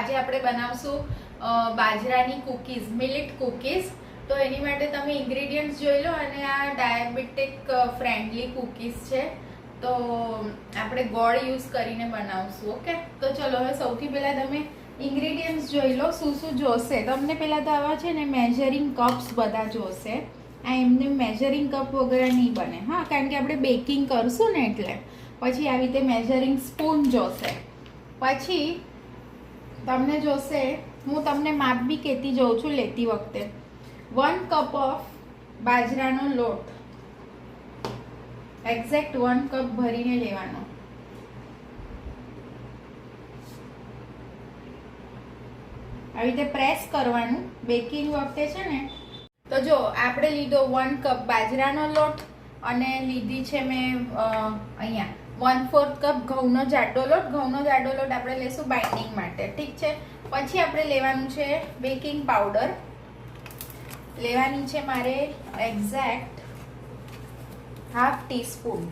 આજે આપણે બનાવશું બાજરાની કૂકીઝ, મિલેટ કૂકીઝ. તો એની માટે તમે ઇન્ગ્રેડિયન્ટ્સ જોઈ લો. અને આ ડાયાબિટીક ફ્રેન્ડલી કૂકીઝ છે, તો આપણે ગોળ યુઝ કરીને બનાવશું. ઓકે, તો ચલો હવે સૌથી પહેલાં તમે ઇન્ગ્રેડિયન્ટ્સ જોઈ લો શું શું જોશે. તમને પહેલાં તો આવા છે ને મેઝરિંગ કપ્સ બધા જોશે. આ એમને મેઝરિંગ કપ વગેરે નહીં બને, હા, કારણ કે આપણે બેકિંગ કરશું ને એટલે. પછી આવી રીતે મેઝરિંગ સ્પૂન જોશે. પછી તમને જોશે, હું તમને માપ બી કહેતી જાઉં છું લેતી વખતે, 1 કપ ઓફ બાજરાનો લોટ, એક્ઝેક્ટ 1 કપ ભરીને લેવાનો. આવી રીતે પ્રેસ કરવાનું બેકિંગ વખતે છે ને. તો જો આપણે લીધો 1 કપ બાજરાનો લોટ અને લીધી છે મેં અહીંયા 1/4 કપ ઘઉંનો જાડો લોટ. ઘઉંનો જાડો લોટ આપણે લેશું બાઇન્ડિંગ માટે, ઠીક છે. પછી આપણે લેવાનું છે બેકિંગ પાવડર, લેવાની છે મારે એક્ઝેક્ટ 1/2 ટીસ્પૂન.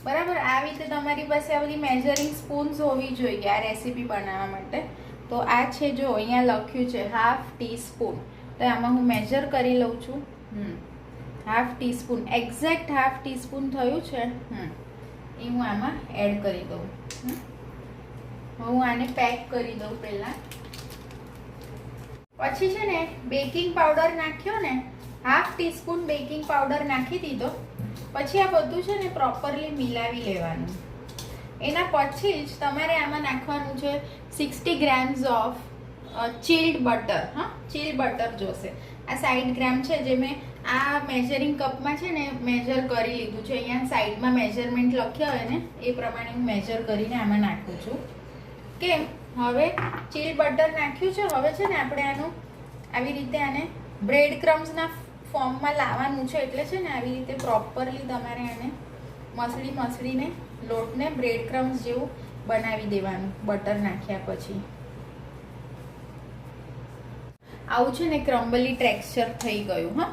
બરાબર, આવી રીતે તમારી પાસે આ બધી મેઝરિંગ સ્પૂન્સ હોવી જોઈએ આ રેસીપી બનાવવા માટે. તો આ છે, જો અહીંયા લખ્યું છે 1/2 ટીસ્પૂન. તો આમાં હું મેજર કરી લઉં છું. 1/2 ટીસ્પૂન, એક્ઝેક્ટ 1/2 ટીસ્પૂન થયું છે. એ હું આમાં એડ કરી દઉં. હું આને પેક કરી દઉં પહેલાં. પછી છે ને બેકિંગ પાવડર નાખ્યો ને, 1/2 ટીસ્પૂન બેકિંગ પાવડર નાખી દીધો. પછી આ બધું છે ને પ્રોપરલી મિલાવી લેવાનું. એના પછી જ તમારે આમાં નાખવાનું છે 60 ગ્રામ્સ ઓફ ચીલ્ડ બટર. હા, ચીલ્ડ બટર જોશે. આ 60 ગ્રામ છે, જે મેં આ મેઝરિંગ કપમાં છે ને મેજર કરી લીધું છે. અહીંયા સાઈડમાં મેજરમેન્ટ લખ્યા હોય ને એ પ્રમાણે હું મેજર કરીને આમાં નાખું છું. કેમ, હવે ચીલ્ડ બટર નાખ્યું છે. હવે છે ને આપણે આનું આવી રીતે આને બ્રેડ ક્રમ્સના ફોર્મમાં લાવવાનું છે. એટલે છે ને આવી રીતે પ્રોપરલી તમારે આને મસળીને લોટને બ્રેડ ક્રમ્સ જેવું બનાવી દેવાનું બટર નાખ્યા પછી. આવું છે ને ક્રમ્બલી ટેક્સચર થઈ ગયું. હા,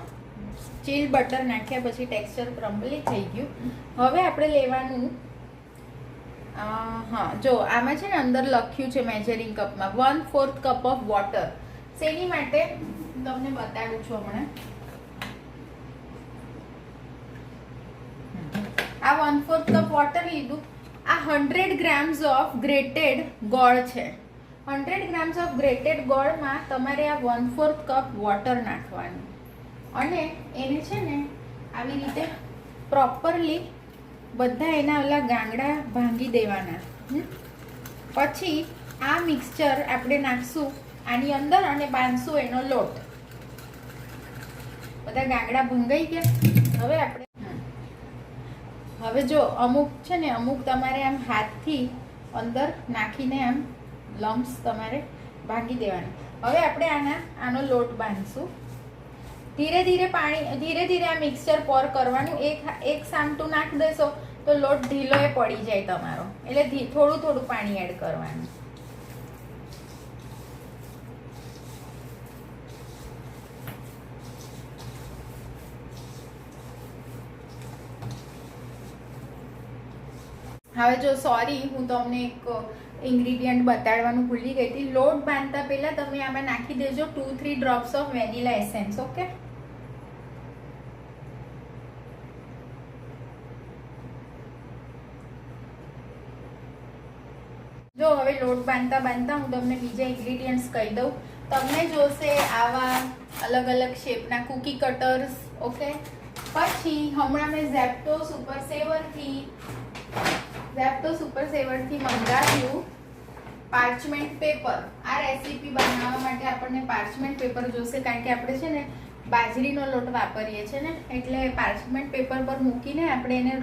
ચીલ બટર નાખ્યા પછી ટેક્સચર ક્રમ્બલી થઈ ગયું. હવે આપણે લેવાનું, હા જો આમાં છે ને અંદર લખ્યું છે મેજરિંગ કપમાં 1/4 કપ ઓફ વોટર. શેની માટે તમને બતાડું છું હમણાં. આ 1/4 કપ વોટર લીધું. આ 100 ગ્રામ્સ ઓફ ગ્રેટેડ ગોળ છે. 100 ગ્રામ્સ ઓફ ગ્રેટેડ ગોળમાં તમારે આ 1/4 કપ વોટર નાખવાનું અને એને છે ને આવી રીતે પ્રોપરલી બધા એના ઓલા ગાંગડા ભાંગી દેવાના. પછી આ મિક્સચર આપણે નાખશું આની અંદર અને બાંધશું એનો લોટ. બધા ગાંગડા ભંગાઈ ગયા. હવે જો અમુક છે ને, અમુક તમારે આમ હાથથી અંદર નાખીને આમ લમ્સ તમારે ભાંગી દેવાના. હવે આપણે આનો લોટ બાંધશું. ધીરે ધીરે આ મિક્સચર પોર કરવાનું. એક સામટું નાખી દેશો તો લોટ ઢીલો એ પડી જાય તમારો, એટલે થોડું પાણી એડ કરવાનું. હવે જો સોરી, હું તમને એક ઇન્ગ્રીડિયન્ટ બતાડવાનું ભૂલી ગઈ હતી. લોટ બાંધતા પહેલા તમે આમાં નાખી દેજો 2-3 drops of vanilla essence. Okay, જો હવે લોટ બાંધતા હું તમને બીજા ઇન્ગ્રીડિયન્ટ્સ કહી દઉં. તમને જોશે આવા અલગ અલગ શેપના કૂકી કટર્સ. ઓકે, પછી હમણાં મેં ઝેપ્ટો સુપર સેવરથી મંગાવ્યું પાર્ચમેન્ટ પેપર. આ રેસીપી બનાવવા માટે આપણને પાર્ચમેન્ટ પેપર જોશે, કારણ કે આપણે છે ને બાજરીનો લોટ વાપરીએ છીએ ને, એટલે પાર્ચમેન્ટ પેપર પર મૂકીને આપણે એને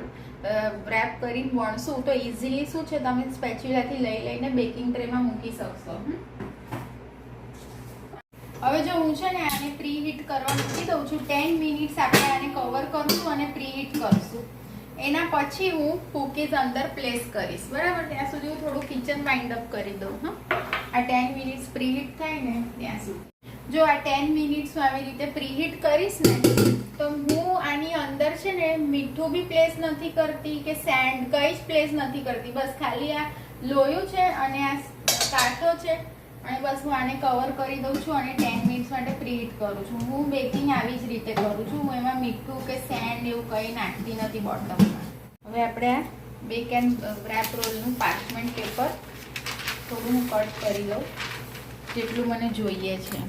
રેપ કરીને વણશું તો ઇઝીલી શું છે, તમે સ્પેચ્યુલાથી લઈને બેકિંગ ટ્રેમાં મૂકી શકશો. હવે જો હું છે ને આને પ્રી હીટ કરવા મૂકી દઉં છું. 10 મિનિટ્સ આપણે આને કવર કરશું અને પ્રી હીટ કરશું. એના પછી હું કૂકીઝ અંદર પ્લેસ કરીશ. બરાબર, ત્યાં સુધી હું થોડું કિચન વાઇન્ડ અપ કરી દઉં. હા, આ 10 મિનિટ્સ પ્રી હીટ થાય ને ત્યાં સુધી. જો આ 10 મિનિટ્સ આવી રીતે પ્રીહીટ કરીશ ને તો હું આની અંદર છે ને મીઠું બી પ્લેસ નથી કરતી કે સેન્ડ કંઈ જ પ્લેસ નથી કરતી. બસ ખાલી આ લોયું છે અને આ કાંટો છે અને બસ હું આને કવર કરી દઉં છું અને 10 મિનિટ્સ માટે પ્રીહીટ કરું છું. હું બેકિંગ આવી જ રીતે કરું છું. હું એમાં મીઠું કે સેન્ડ એવું કંઈ નાખતી નથી બોટમમાં. હવે આપણે આ બેક એન્ડ રેપ રોલનું પાર્ચમેન્ટ પેપર થોડું હું કટ કરી લઉં જેટલું મને જોઈએ છે.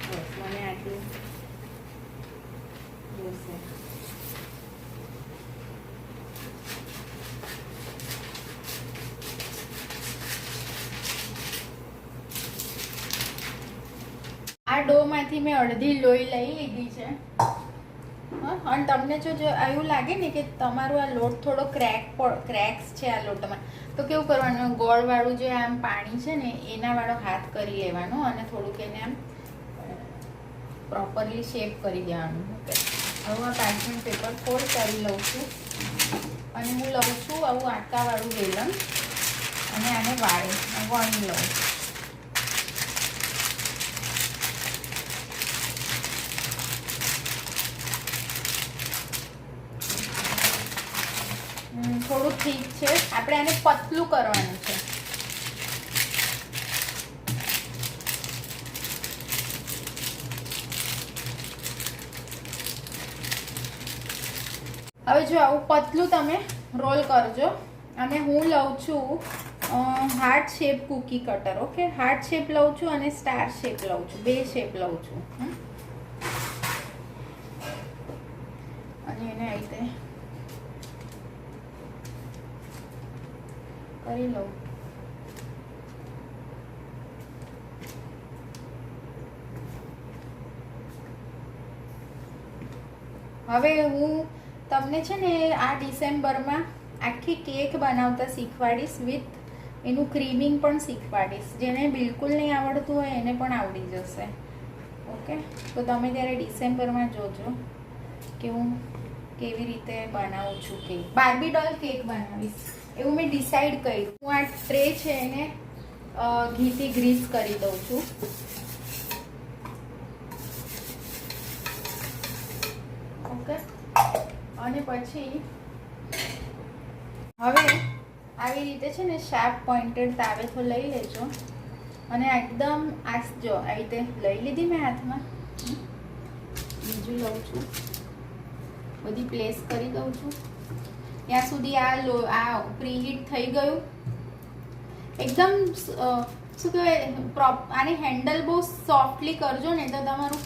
બસ મને આટલું જોશે. આ ડોમાંથી મેં અડધી લોહી લઈ લીધી છે. અને તમને જો એવું લાગે ને કે તમારું આ લોટ થોડો ક્રેક્સ છે આ લોટમાં, તો કેવું કરવાનું, ગોળવાળું જે આમ પાણી છે ને એના વાળો હાથ કરી લેવાનો અને થોડુંક એને આમ પ્રોપરલી શેપ કરી દેવાનું. ઓકે, હવે આ પાર્ચમેન્ટ પેપર ફોલ્ડ કરી લઉં છું અને હું લઉં છું આવું આટાવાળું વેલણ અને આને વણી લઉં. થોડું ઠીક છે, આપણે આને પતલું કરવાનું છે. હવે જો આવું પતલું તમે રોલ કરજો. અને હું લઉં છું heart shape cookie cutter. Okay, heart shape લઉં છું અને સ્ટાર શેપ લઉં છું, બે શેપ લઉં છું. અને એને આ રીતે કરી લઉં. હવે હું તમને છે ને આ ડિસેમ્બરમાં આખી કેક બનાવતા શીખવાડીશ, વિથ એનું ક્રીમિંગ પણ શીખવાડીશ. જેને બિલકુલ નહીં આવડતું હોય એને પણ આવડી જશે. ઓકે, તો તમે ત્યારે ડિસેમ્બરમાં જોજો કે હું કેવી રીતે બનાવું છું કેક. બાર્બી ડોલ કેક બનાવીશ એવું મેં ડિસાઈડ કર્યું. હું આ ટ્રે છે એને ઘીથી ગ્રીસ કરી દઉં છું. ઓકે, અને પછી હવે આવી રીતે છે ને શાર્પ પોઇન્ટેડ તાવેથો લઈ લેજો અને એકદમ આ જો આવી રીતે લઈ લીધી મેં હાથમાં. બીજું લઉં છું, બધી પ્લેસ કરી દઉં છું ત્યાં સુધી આ પ્રીહીટ થઈ ગયું. એકદમ શું કહેવાય, આની હેન્ડલ બહુ સોફ્ટલી કરજો ને તો તમારું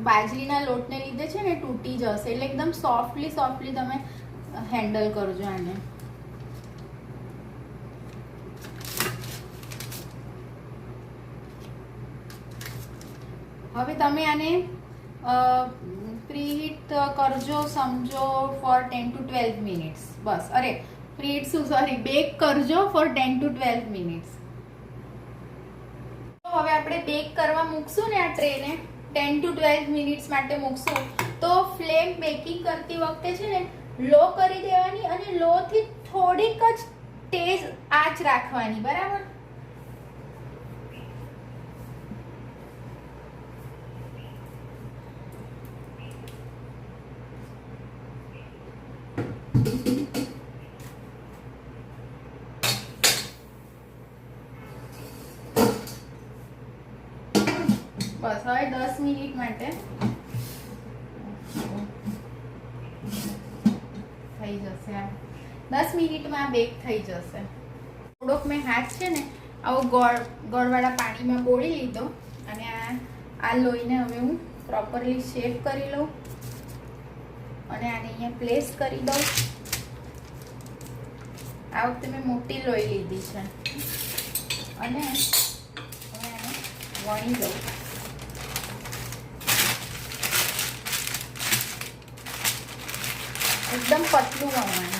બાજરીના લોટને લીધે છે ને તૂટી જશે. એટલે એકદમ સોફ્ટલી તમે હેન્ડલ કરજો આને. હવે તમે આને પ્રીહીટ કરજો સમજો ફોર 10 to 12 મિનિટ્સ. બસ, અરે પ્રીહીટ બેક કરજો ફોર 10 to 12 મિનિટ્સ. તો હવે આપણે બેક કરવા મૂકશું ને આ ટ્રેને 10 to 12 મિનિટ્સ માટે મૂકશું. તો ફ્લેમ બેકિંગ કરતી વખતે છે ને લો કરી દેવાની અને લો થી થોડીક જ તેજ આંચ રાખવાની. બરાબર, બસ. હવે 10 મિનિટ માટે થઈ જશે. આ 10 મિનિટમાં બેક થઈ જશે. થોડોક મેં હાથ છે ને આવો ગોળવાળા પાણીમાં બોળી લીધો અને આ લોહીને હવે હું પ્રોપરલી શેપ કરી લઉં અને આને અહીંયા પ્લેસ કરી દઉં. આ વખતે મેં મોટી લોહી લીધી છે અને હવે આને વણી દઉં. એકદમ પતલું વણવાનું.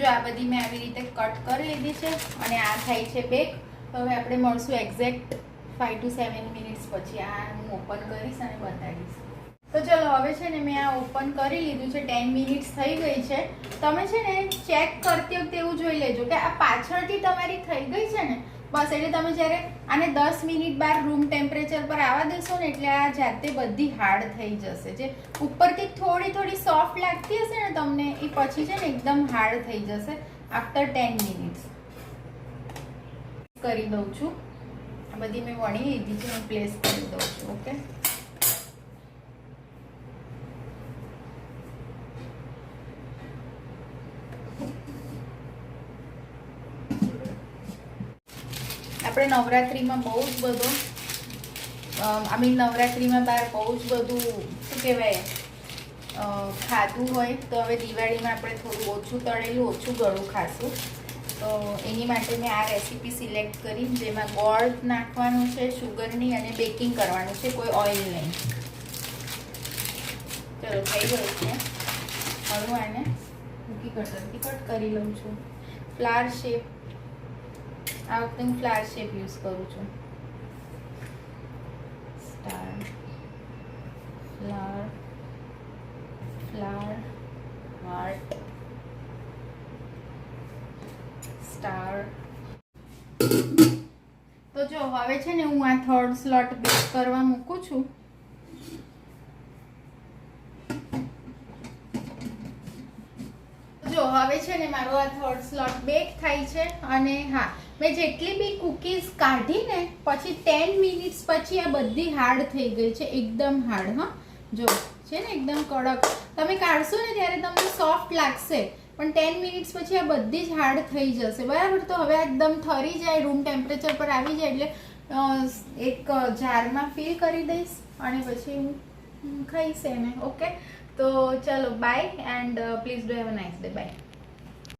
જો આ બધી મેં આવી રીતે કટ કરી લીધી છે અને આ થાય છે બેક. હવે આપણે મળશું એક્ઝેક્ટ 5 to 7 મિનિટ્સ પછી. આ હું ઓપન કરીશ અને બતાવીશ. તો ચલો હવે છે ને મેં આ ઓપન કરી લીધું છે. 10 મિનિટ્સ થઈ ગઈ છે. તમે છે ને ચેક કરતી વખતે એવું જોઈ લેજો કે આ પાછળથી તમારી થઈ ગઈ છે ને બસ. એટલે તમે જ્યારે આને 10 મિનિટ બાર રૂમ ટેમ્પરેચર પર આવવા દેશો ને એટલે આ જાતે બધી હાર્ડ થઈ જશે. જે ઉપરથી થોડી સોફ્ટ લાગતી હશે ને તમને એ પછી છે ને એકદમ હાર્ડ થઈ જશે આફ્ટર 10 મિનિટ્સ. કરી દઉં છું. આ બધી મેં વણી લીધી છે. હું પ્લેસ કરી દઉં છું. ઓકે, આપણે નવરાત્રિમાં બહુ જ બધો નવરાત્રિમાં બહાર બહુ જ બધું શું કહેવાય ખાધું હોય તો હવે દિવાળીમાં આપણે થોડું ઓછું તળેલું ઓછું ગળું ખાશું. તો એની માટે મેં આ રેસીપી સિલેક્ટ કરી જેમાં ગોળ નાખવાનું છે, શુગરની અને બેકિંગ કરવાનું છે, કોઈ ઓઇલ નહીં. ચલો થઈ ગયું છે. હવે હું આને મૂકી કટરથી કટ કરી લઉં છું. ફ્લાવર શેપ આ વખતે હું ફ્લાવર શેપ યુઝ કરું છું. Star, flower, flower, heart, star. તો જો હવે છે ને હું આ થર્ડ સ્લોટ બેક કરવા મૂકું છું. જો હવે છે ને મારો આ થર્ડ સ્લોટ બેક થાય છે. અને હા, મેં જેટલી બી કુકીઝ કાઢીને પછી 10 મિનિટ્સ પછી આ બધી હાર્ડ થઈ ગઈ છે, એકદમ હાર્ડ. હા, જો છે ને એકદમ કડક. તમે કાઢશો ને ત્યારે તમને સોફ્ટ લાગશે પણ 10 મિનિટ્સ પછી આ બધી જ હાર્ડ થઈ જશે. બરાબર, તો હવે એકદમ થરી જાય, રૂમ ટેમ્પરેચર પર આવી જાય એટલે એક જારમાં ફિલ કરી દઈશ અને પછી હું ખાઈશ એને. ઓકે, તો ચલો bye and please do have a nice day. By.